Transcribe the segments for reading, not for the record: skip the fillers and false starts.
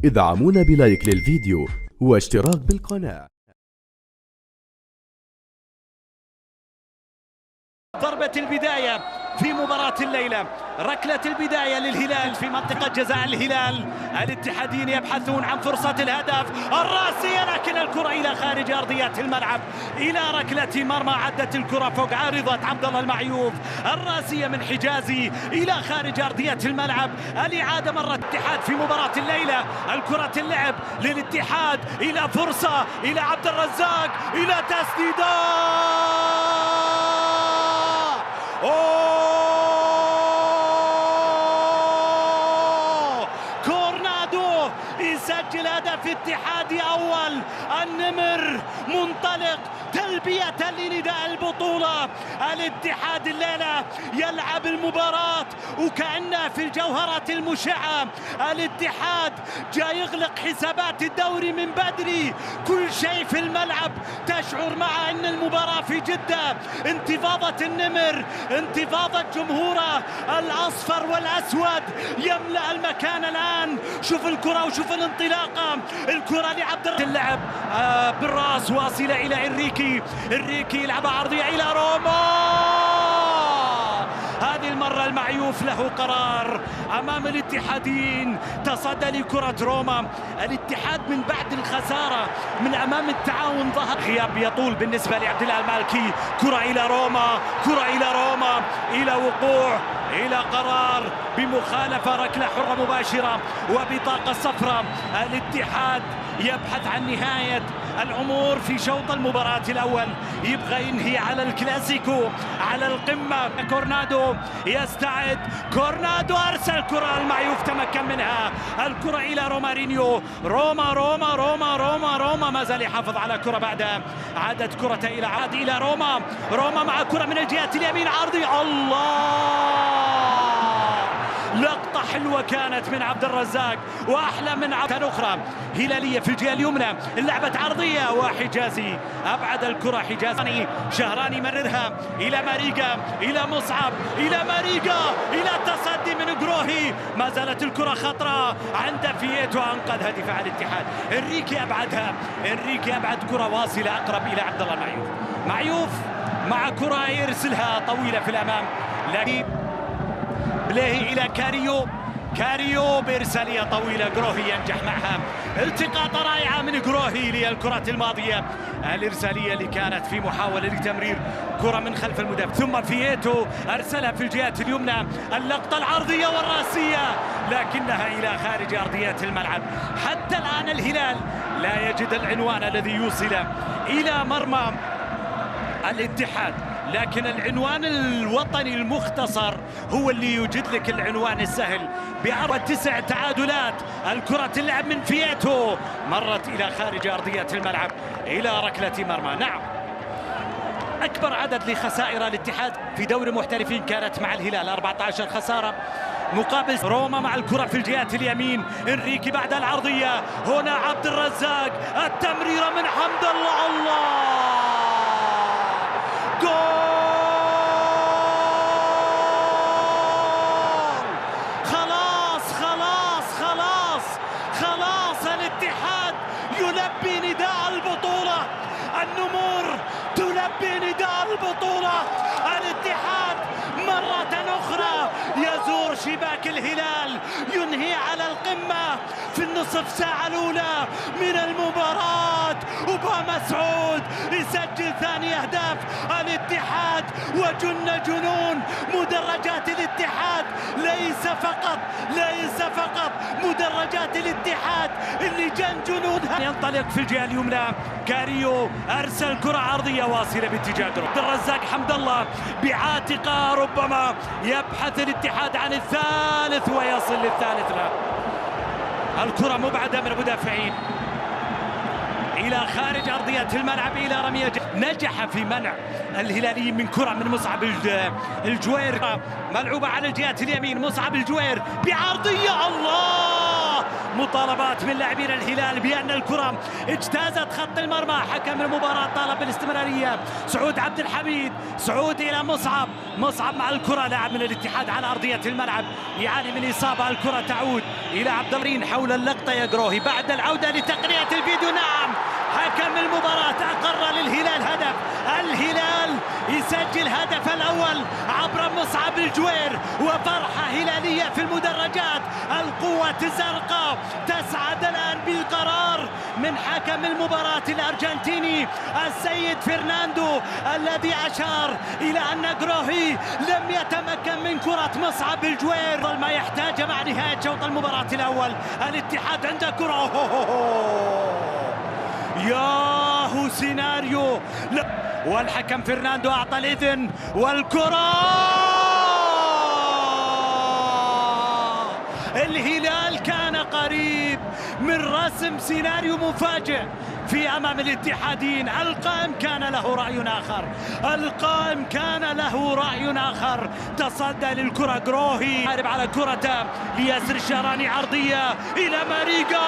ادعمونا بلايك للفيديو واشتراك بالقناة. ضربة البداية في مباراة الليلة، ركلة البداية للهلال في منطقة جزاء الهلال. الاتحاديين يبحثون عن فرصة الهدف الراسية، لكن الكرة إلى خارج أرضية الملعب، إلى ركلة مرمى. عدت الكرة فوق عارضة عبد الله المعيوف، الراسية من حجازي إلى خارج أرضية الملعب. الإعادة مرة الاتحاد في مباراة الليلة. الكرة اللعب للاتحاد إلى فرصة، إلى عبد الرزاق، إلى تسديدة. كورنادو يسجل هدف اتحادي أول. النمر منطلق تلبية لنداء البطولة. الاتحاد الليلة يلعب المباراة وكأنه في الجوهرة المشعة. الاتحاد جاي يغلق حسابات الدوري من بدري، كل شيء في الملعب تشعر مع أن المباراة في جدة. انتفاضة النمر، انتفاضة جمهوره الأصفر والأسود يملأ المكان الآن. شوف الكرة وشوف الانطلاقة، الكرة لعبد اللعب بالراس واصلة إلى إنريكي يلعب عرضية إلى روما. هذه المرة المعيوف له قرار أمام الاتحاديين، تصدى لكرة روما. الاتحاد من بعد الخسارة من أمام التعاون ظهر غياب يطول بالنسبة لعبد الله المالكي. كرة إلى روما، كرة إلى روما، إلى وقوع، إلى قرار بمخالفة، ركلة حرة مباشرة وبطاقة صفراء. الاتحاد يبحث عن نهاية الأمور في شوط المباراة الأول، يبغى ينهي على الكلاسيكو، على القمة. كورنادو يستعد، كورنادو أرسل كرة، المعيوف تمكن منها. الكرة إلى رومارينيو، روما ما زال يحافظ على كرة بعدها. عادت كرة إلى روما مع كرة من الجهة اليمين، عرضي الله، لقطة حلوة كانت من عبد الرزاق وأحلى من أخرى هلالية في الجهة اليمنى. لعبة عرضية وحجازي أبعد الكرة. حجازي شهراني مررها إلى ماريجا، إلى مصعب، إلى ماريجا، إلى تصدي من جروهي. ما زالت الكرة خطرة عند فييتو، أنقذها دفاع الاتحاد. إنريكي أبعد كرة واصلة أقرب إلى عبد الله معيوف مع كرة يرسلها طويلة في الأمام، لكن بليه إلى كاريو بإرسالية طويلة. جروهي ينجح معها، التقاط رائعة من جروهي للكرة الماضية. الإرسالية اللي كانت في محاولة لتمرير كرة من خلف المدافع، ثم فييتو أرسلها في الجهة اليمنى. اللقطة العرضية والراسية لكنها إلى خارج أرضية الملعب. حتى الآن الهلال لا يجد العنوان الذي يوصل إلى مرمى الاتحاد، لكن العنوان الوطني المختصر هو اللي يوجد لك العنوان السهل. ب9 تعادلات، الكرة تلعب من فييتو، مرت إلى خارج أرضية الملعب إلى ركلة مرمى. نعم، أكبر عدد لخسائر الاتحاد في دوري محترفين كانت مع الهلال، 14 خسارة مقابل روما. مع الكرة في الجهة اليمين، إنريكي بعد العرضية، هنا عبد الرزاق، التمريرة من حمد الله، جول. خلاص الاتحاد يلبي نداء البطولة، النمور تلبي نداء البطولة. الاتحاد مرة أخرى يزور شباك الهلال، ينهي على القمة في النصف ساعة الأولى من المباراة. وبامسعود يسجل ثاني أهداف الاتحاد، وجن جنون مدرجات الاتحاد. ليس فقط مدرجات الاتحاد اللي جن جنودها. ينطلق في الجهة اليمنى، كاريو أرسل كرة عرضية واصلة باتجاه عبد الرزاق. حمد الله بعاتقة، ربما يبحث الاتحاد عن الثالث ويصل للثالث. لا، الكرة مبعدة من المدافعين إلى خارج أرضية الملعب، إلى رمية. نجح في منع الهلاليين من كرة من مصعب الجوير، ملعوبة على الجهة اليمين. مصعب الجوير بعرضية، الله، مطالبات من لاعبين الهلال بأن الكرة اجتازت خط المرمى. حكم المباراة طالب بالاستمرارية. سعود عبد الحميد، سعود إلى مصعب، مصعب مع الكرة، لاعب من الاتحاد على أرضية الملعب يعاني من إصابة. الكرة تعود إلى عبد الله حول اللقطة يا جروهي بعد العودة لتقنية الفيديو. نعم، حكم المباراة أقر للهلال هدف. الهلال يسجل هدف الأول عبر مصعب الجوير، وفرحة هلالية في المدرجات. القوة الزرقاء تسعد الآن بالقرار من حكم المباراة الأرجنتيني السيد فرناندو، الذي أشار إلى أن جروهي لم يتمكن من كرة مصعب الجوير ما يحتاج مع نهاية شوط المباراة الأول. الاتحاد عنده كرة، ياهو سيناريو، والحكم فرناندو أعطى الإذن، والكرة الهلال كان قريب من رسم سيناريو مفاجئ في أمام الاتحادين. القائم كان له رأي آخر، القائم كان له رأي آخر. تصدى للكرة جروهي، حارب على كرة لياسر الشهراني، عرضية إلى ماريجا،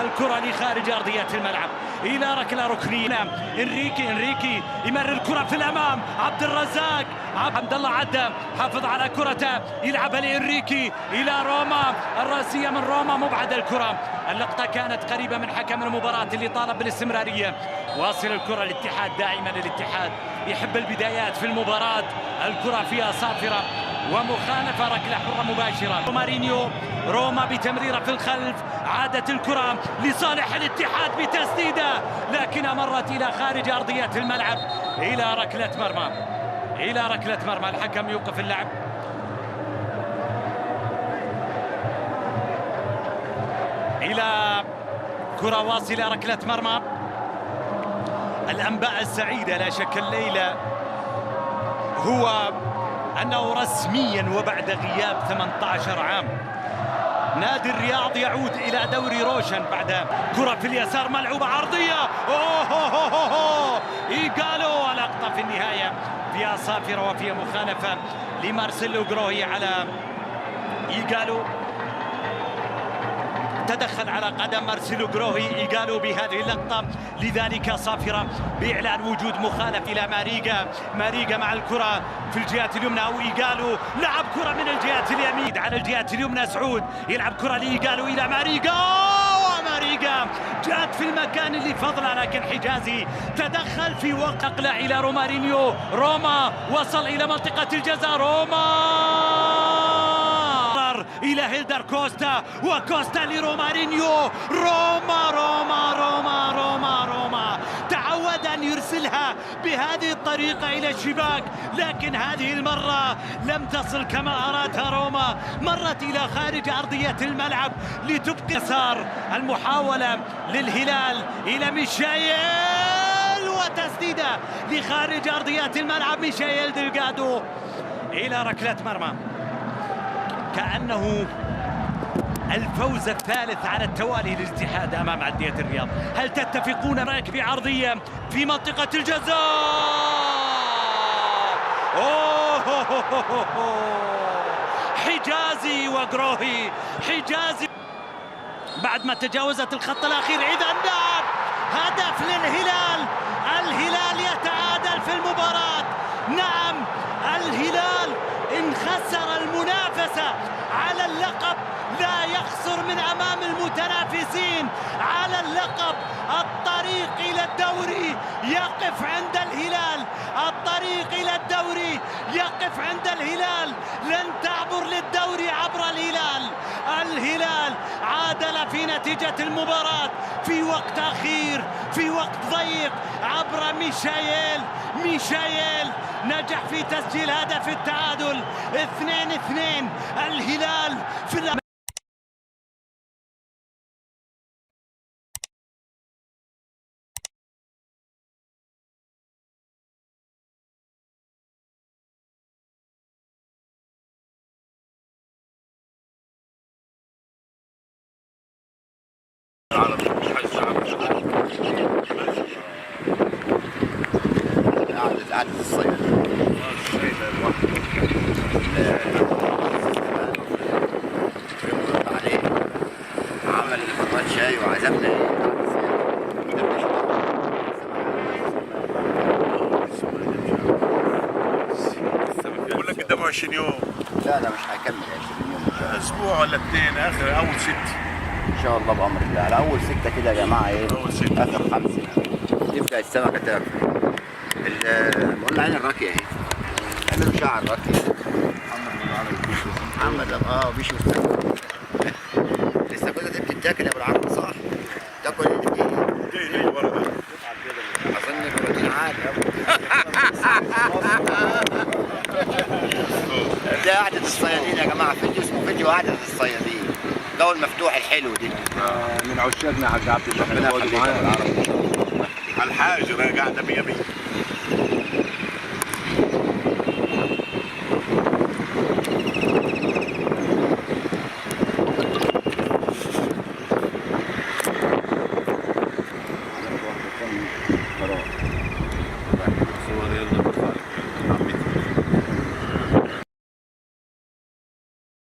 الكرة لخارج أرضية الملعب إلى ركلة ركنية. إنريكي يمرر الكرة في الأمام، عبد الرزاق، عبد الله عدى، حافظ على كرته، يلعبها لإنريكي إلى روما، الرأسية من روما، مبعد الكرة. اللقطة كانت قريبة من حكم المباراة اللي طالب بالاستمرارية. واصل الكرة الاتحاد، دائما الاتحاد يحب البدايات في المباراة. الكرة فيها صافرة ومخالفة، ركلة حرة مباشرة. مارينيو، روما بتمريرة في الخلف، عادت الكرة لصالح الاتحاد بتسديدة، لكنها مرت إلى خارج أرضية الملعب إلى ركلة مرمى، إلى ركلة مرمى. الحكم يوقف اللعب. إلى كرة واصلة، ركلة مرمى. الأنباء السعيدة لا شك الليلة هو أنه رسميا وبعد غياب 18 عام نادي الرياض يعود إلى دوري روشن بعد كرة في اليسار ملعوبة عرضية، إيجالو، لقطة في النهاية فيها صافرة وفيها مخالفة لمارسيلو جروهي على إيجالو. تدخل على قدم مارسيلو جروهي إيجالو بهذه اللقطة، لذلك صافرة بإعلان وجود مخالف إلى ماريجا مع الكرة في الجهة اليمنى، أو إيجالو لعب كرة من الجهة اليمين على الجهة اليمنى. سعود يلعب كرة لإيجالو إلى ماريجا، وماريجا جاءت في المكان اللي فضله، لكن حجازي تدخل في وقت أقلع إلى رومارينيو. روما وصل إلى منطقة الجزاء، روما إلى هيلدر كوستا، وكوستا لرومارينيو. روما تعود أن يرسلها بهذه الطريقة إلى الشباك، لكن هذه المرة لم تصل كما أرادها روما، مرت إلى خارج أرضية الملعب لتبقي يسار. المحاولة للهلال إلى ميشايل، وتسديدة لخارج أرضية الملعب. ميشايل ديلغادو إلى ركلة مرمى، كأنه الفوز الثالث على التوالي للاتحاد أمام عدية الرياض. هل تتفقون معك بعرضية في منطقة الجزاء؟ حجازي وجروهي، حجازي بعد ما تجاوزت الخط الأخير. إذا نعم، هدف للهلال، الهلال يتعادل في المباراة. نعم، الهلال إن خسر المنافسة على اللقب لا يخسر من أمام المتنافسين على اللقب. الطريق إلى الدوري يقف عند الهلال، الطريق إلى الدوري يقف عند الهلال، لن تعبر للدوري عبر الهلال. الهلال عادل في نتيجة المباراة في وقت أخير، في وقت ضيق، عبر ميشايل نجح في تسجيل هدف التعادل. 2-2 الهلال في قعدة الصيد عليه ايوه عزمنا بقول لك قدامه 20 يوم. لا مش هيكمل 20 يوم. اسبوع ولا 2 اخر اول 6 ان شاء الله بامر الله. على اول 6 كده يا جماعه ايه؟ اول 6 اخر 5 تبدا السمكه تاكل. قلنا عين الراكيه اهي. اعملوا شعر راكيه. محمد بيشوي السمك. لسه كده دي بتتاكل يا ابو العرب صح؟ تاكل ايه ورا ده؟ اظن البروتين عالي. دي قعدة الصيادين يا جماعة. فيديو اسمه فيديو قعدة الصيادين. جو المفتوح الحلو دي. من عشاقنا يا حاج عبد الله. ربنا يخليك يا ابو العرب. على الحاجر قاعده 100 100.